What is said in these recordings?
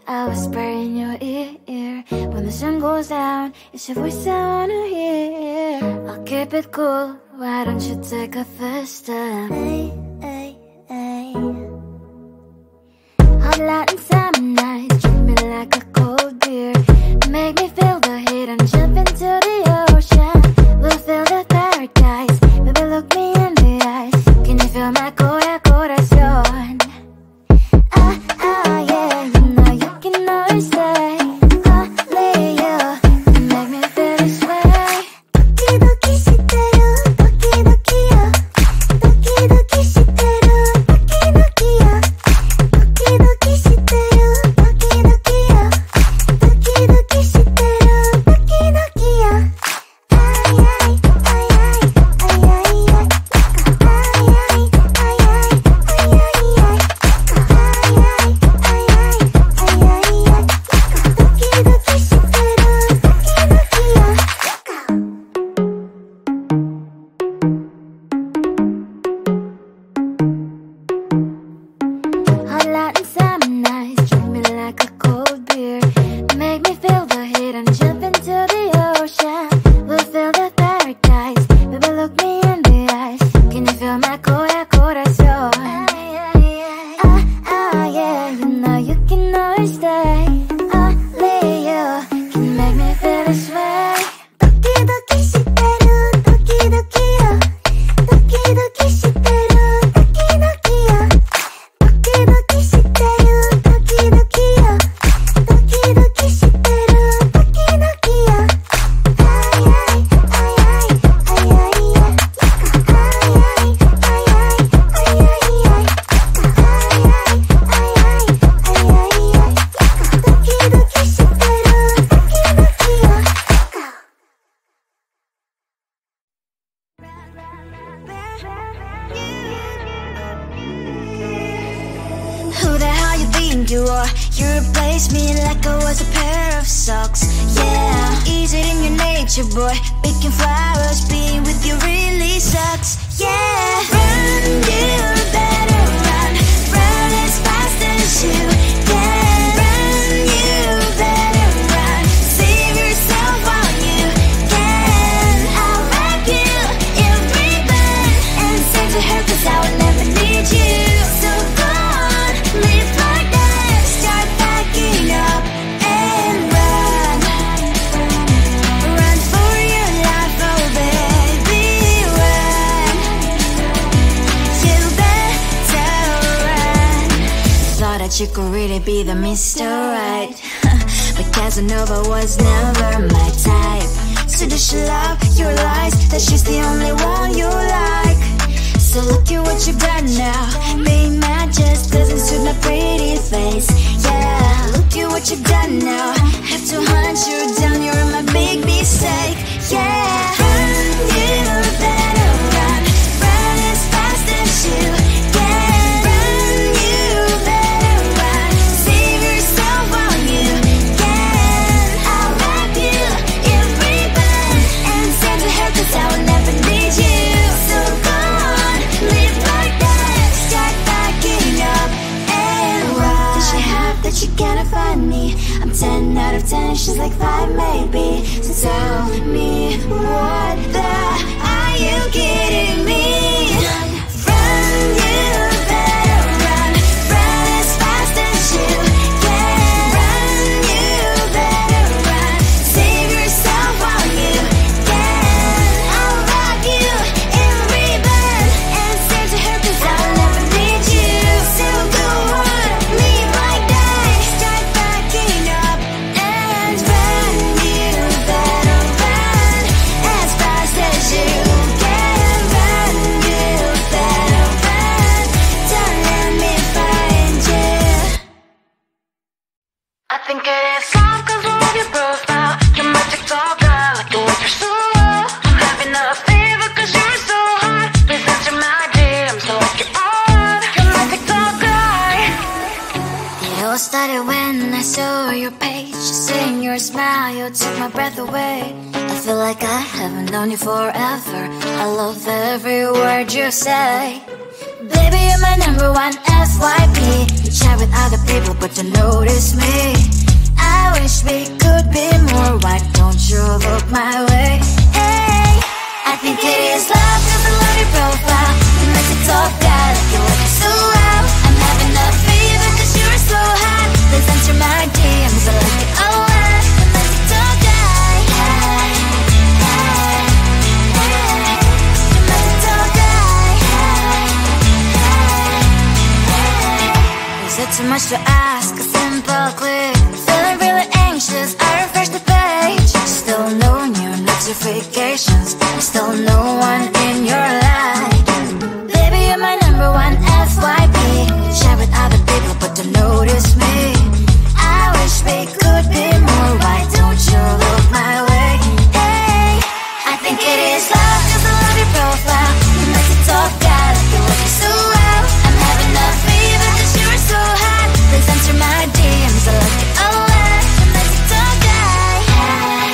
I whisper in your ear. When the sun goes down, it's your voice I wanna hear. I'll keep it cool, why don't you take a first step? Hey, hey, hey. Hot light and summer nights, treat me like a cold beer. Make me feel the heat and jump into the ocean. We'll feel the paradise, baby look me in the eyes. Can you feel my corazón? Yeah, you know you can always stay. Only you can make me feel this way. Doki doki shiteru, doki doki yo. Doki doki shiteru, doki doki yo. Doki doki shiteru, doki doki yo. Doki doki shiteru, doki doki yo. Ay ay ay ay ay ay ay. Ay ay ay ay ay ay ay. Hot light and summer nights, treat me like a cold beer. Make me feel the heat and jump into the ocean. We'll feel the paradise, baby look me in the eyes. Can you feel my corazón? Yeah, you know you can always stay. Only you can make me feel this way. Doki doki shiteru, doki doki yo. Doki doki shiteru, doki doki yo. Doki doki shiteru, doki doki yo. Doki doki shiteru, doki doki yo. Ay ay ay ay ay ay ay. Ay ay ay ay ay ay ay. Who the hell you think you are? You replaced me like I was a pair of socks. Yeah, is it in your nature, boy? Picking flowers, being with you really sucks. Yeah, run, you better run. Run as fast as you can. Run, you better run. Save yourself while you can. I'll wrap you in ribbon and send to her 'cause I will never need you. So go on, live like that. Start packing up and run. Run for your life, oh baby, run. You better run. Thought that you could really be the Mr. Right, but Casanova was never my type. So does she love your lies, that she's the only one you like? So look at what you've done now. Being mad just doesn't suit my pretty face. Yeah, look at what you've done now. Have to hunt you down, you're my big mistake. Yeah, run, you better run. Run as fast as you can. Run, you better run. Save yourself while you can. I'll wrap you in ribbon and send to her 'cause I will never need you. So go on, live like that. Start packing up and run. Does she have that you cannot find me? I'm 10 out of 10, she's like 5 maybe. So tell me, what the are you kidding me? Run, you better run. Run as fast as you can. Run, you better run. Save yourself while you can. I'll wrap you in ribbon and send to her 'cause I'll never need you. So go on, live like that. Start packing up and run. You better run as fast as you can. Run, you better run. Don't let me find you. I think it is all 'cause of your profile. You're my TikTok guy, like the way you're so low. I'm having a fever 'cause you're so hot. Please answer my DMs so I can on. You're my TikTok guy. It all started when I saw your page. Seeing your smile, you took my breath away. I feel like I haven't known you forever. I love every word you say. Baby, you're my number one FYP. You chat with other people but don't notice me. I wish we could be more. Why don't you look my way? Hey, I think it is love, cause I love your profile. You make it talk guy like you look so well. I'm having a fever cause you're so hot. Please answer my DMs, I like it a lot. You make it talk guy. Hey, hey, hey. You make it talk guy. Hey, hey, hey. Is it too much to ask? A simple click. Feeling really anxious, I refresh the page. Still no new notifications. Still no one in your life. Baby, you're my number one FYP. Share with other people but don't notice me. I wish we could be more. Why don't you look my way? Hey, I think it is love cause I love your profile. You make it talk guy like you look so well. I'm having a fever cause you're so hot. Please answer my DMs, I like it a lot. You make it talk guy. Hey,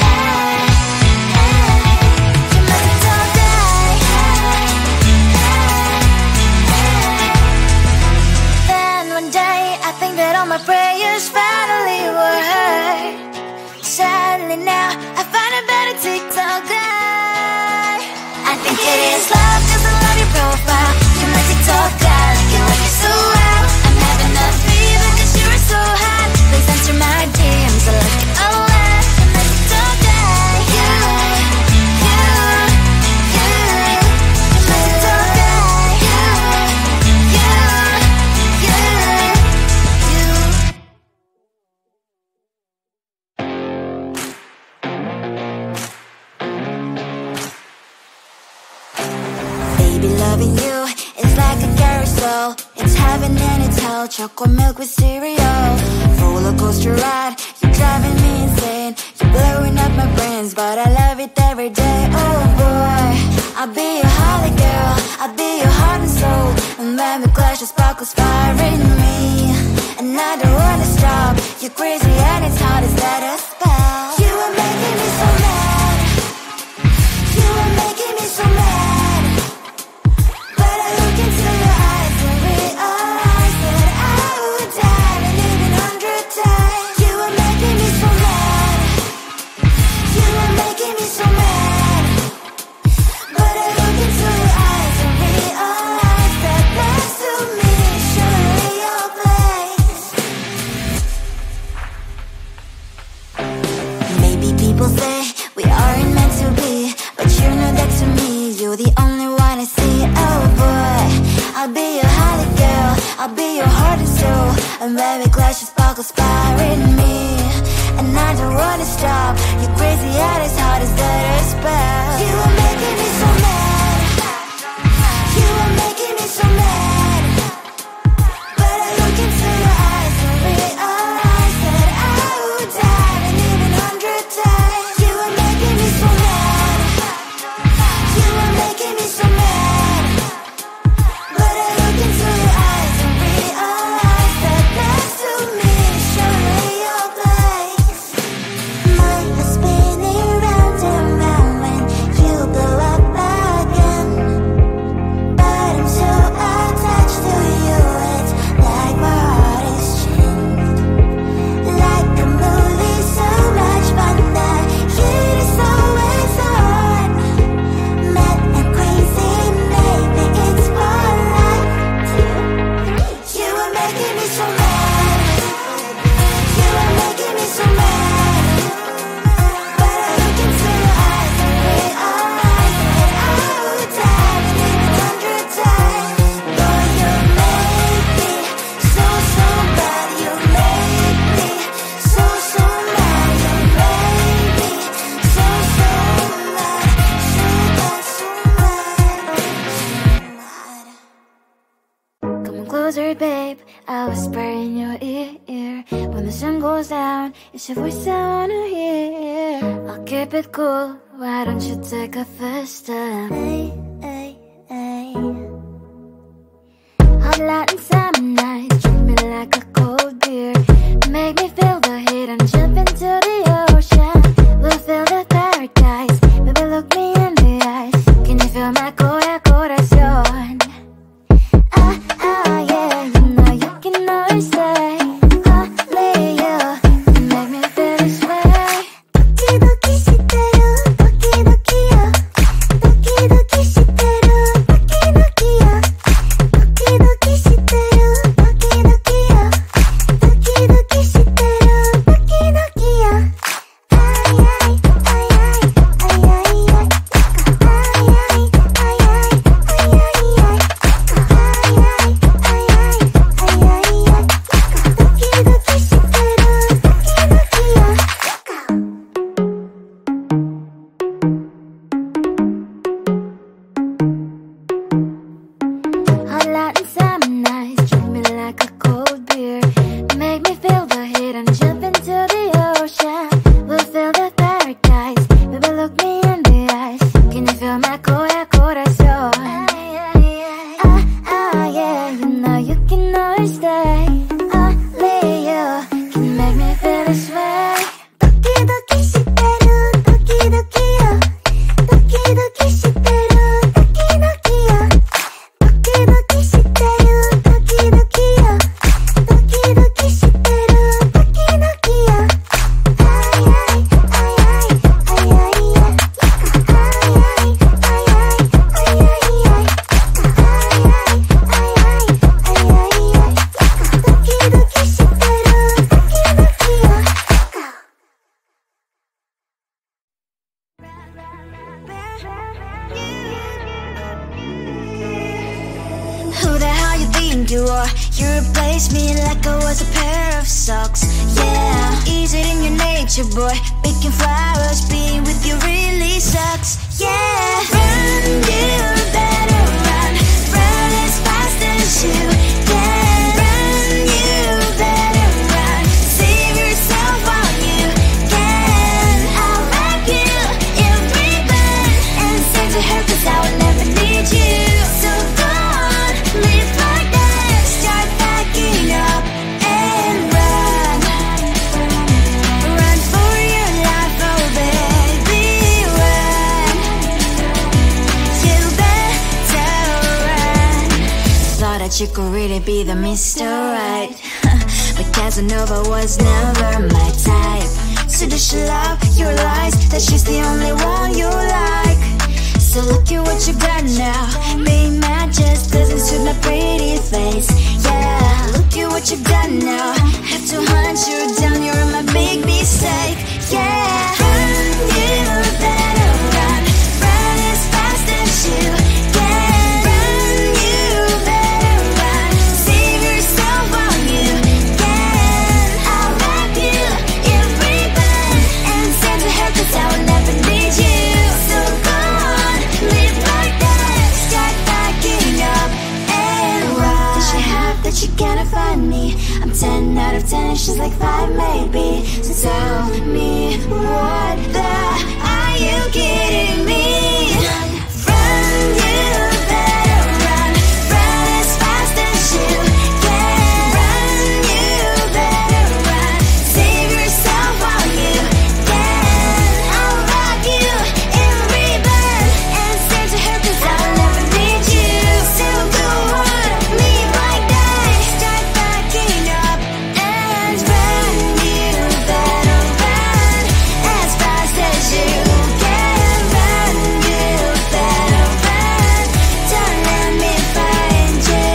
hey, hey. You make it talk guy. Hey, hey, hey. Then one day I think that all my prayers finally were heard. Sadly now I find a better TikTok guy. I think it is love cause I love your profile. You make it talk guy like you like it so well. I'm having a fever cause you're so hot. Please answer my DMs, I like it a lot. You make it talk guy. You make it talk guy. Baby, loving you is like a carousel. It's heaven and it's hell. Chocolate milk with cereal. Roller coaster ride. You're driving me insane. You're blowing up my brains, but I love it every day. Oh boy, I'll be your holly girl. I'll be your heart and soul. And when we clash, the sparkles fire in me. And I don't wanna stop. You're crazy and it's hard as that a spell. You are making me so mad. You are making me so mad. But I look into your eyes and realize that I would die and even 100 times. You are making me so mad. You are making me so mad. But I look into your eyes and realize that next to me is surely your place. Maybe people say we aren't meant to be, but you know that to me you're the only one I see. Oh boy, I'll be your holly girl. I'll be your heart and soul. And when we clash, the sparkles fire in me. And I don't wanna stop. You're crazy and as hard as that a spell. You are making me so mad. You are making me so mad. But I look into your eyes and realize that I would die and even 100 times. You are making me so mad. You are making me so mad. But I look into your eyes and realize that next to me is surely your place. Mind is spinning round and round when you blow up again. But I'm so attached to you, it's like my heart is chained. Like a movie, so much fun that heat is always on. Mad and crazy, maybe it's for life. 2, 3. You are making me so mad. You are making me so mad. But I look into your eyes and realize that I would die and even 100 times. Boy, you make me so, so bad. You make me so, so mad. You make me so, so mad. So bad, so mad, so mad. Come closer, babe. I'll whisper in your ear. When the sun goes down, it's your voice I wanna hear. I'll keep it cool. Why don't you take a first step? Hey, hey, hey. Hot light and summer night, treat me like a cold beer. Make me feel the heat and jump into the ocean. We'll feel the paradise. Baby, look me in the eyes. Can you feel my corazón? you are. You replaced me like I was a pair of socks. Yeah, is it in your nature, boy? Picking flowers, being with you really sucks. Yeah, run, you better run. Run as fast as you can. Run, you better run. Save yourself while you can. I'll wrap you in ribbon and send to her, 'cause I will never need you. So go on, live like that. Start backing up and run. Run for your life, oh baby, run. You better run. Thought that you could really be the Mr. Right, but Casanova was never my type. So does she love your lies, that she's the only one you like? So look at what you've done now. Being mad just doesn't suit my pretty face. Yeah, look at what you've done now. Have to hunt you down, you're my big mistake. Yeah, run, you better run. Run as fast as you can. Run, you better run. Save yourself while you can. I'll wrap you in ribbon and send to her, 'cause I will never need you. So go on, live like that. Start backing up and run. Does she have that you cannot find me? I'm 10 out of 10 and she's like 5 maybe. So tell me, what the are you kidding me? Run, you better run. Run as fast as you can. Run, you better run. Save yourself while you can. I'll wrap you in ribbon and send to her, 'cause I'll never need you. So go on, live like that. Start backing up and run. You better run as fast as you can. Run, you better run. Don't let me find you.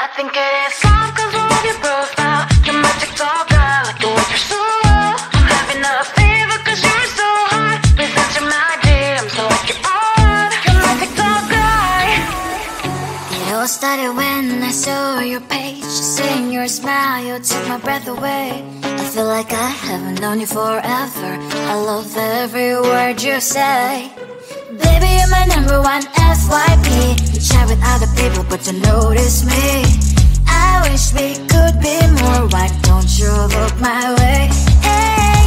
I think it is love 'cause I love your profile. You're my TikTok guy, like the way you're so low. I'm having a fever 'cause you're so hot. Please answer my DMs, so like you're on. You're my TikTok guy. It all started when I saw your page. Seeing your smile, you took my breath away. I feel like I haven't known you forever. I love every word you say. Baby, you're my number one FYP. You chat with other people, but you notice me. I wish we could be more. Why don't you look my way? Hey,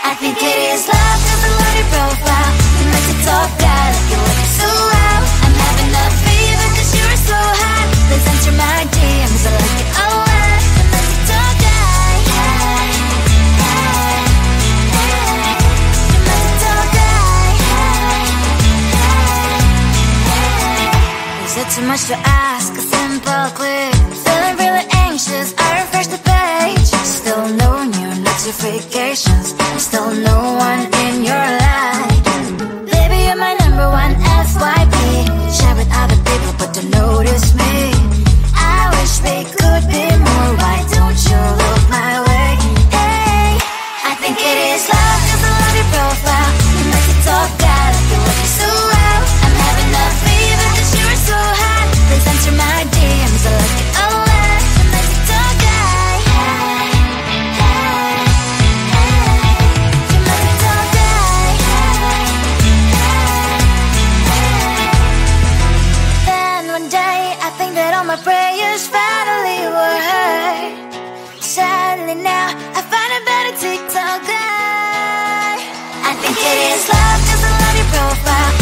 I think it is love 'cause I love your profile. You make it talk guy, like you look so well. I'm having a fever 'cause you're so hot. Please answer my DMs, I like it a lot. You make it talk guy. Hey, hey, hey. You make it talk guy. Hey, hey, hey. Is it too much to ask? A simple click. Feeling really anxious, I refresh the page. Still no new notifications. Still no one in your life. Baby, you're my number one FYP. Share with other people, but don't notice me. I wish we could be more. Why don't you look my way? Hey, I think it is love 'cause I love your profile. You make it talk guy, like you look so well. I'm having a fever 'cause you're so hot. Please answer my DMs, I like it a lot. You make it talk guy. Hey, hey, hey. You make it talk guy. Hey, hey, hey. Then one day I think that all my prayers finally were heard. Sadly now I find a better TikTok guy. I think it is love 'cause I love your profile.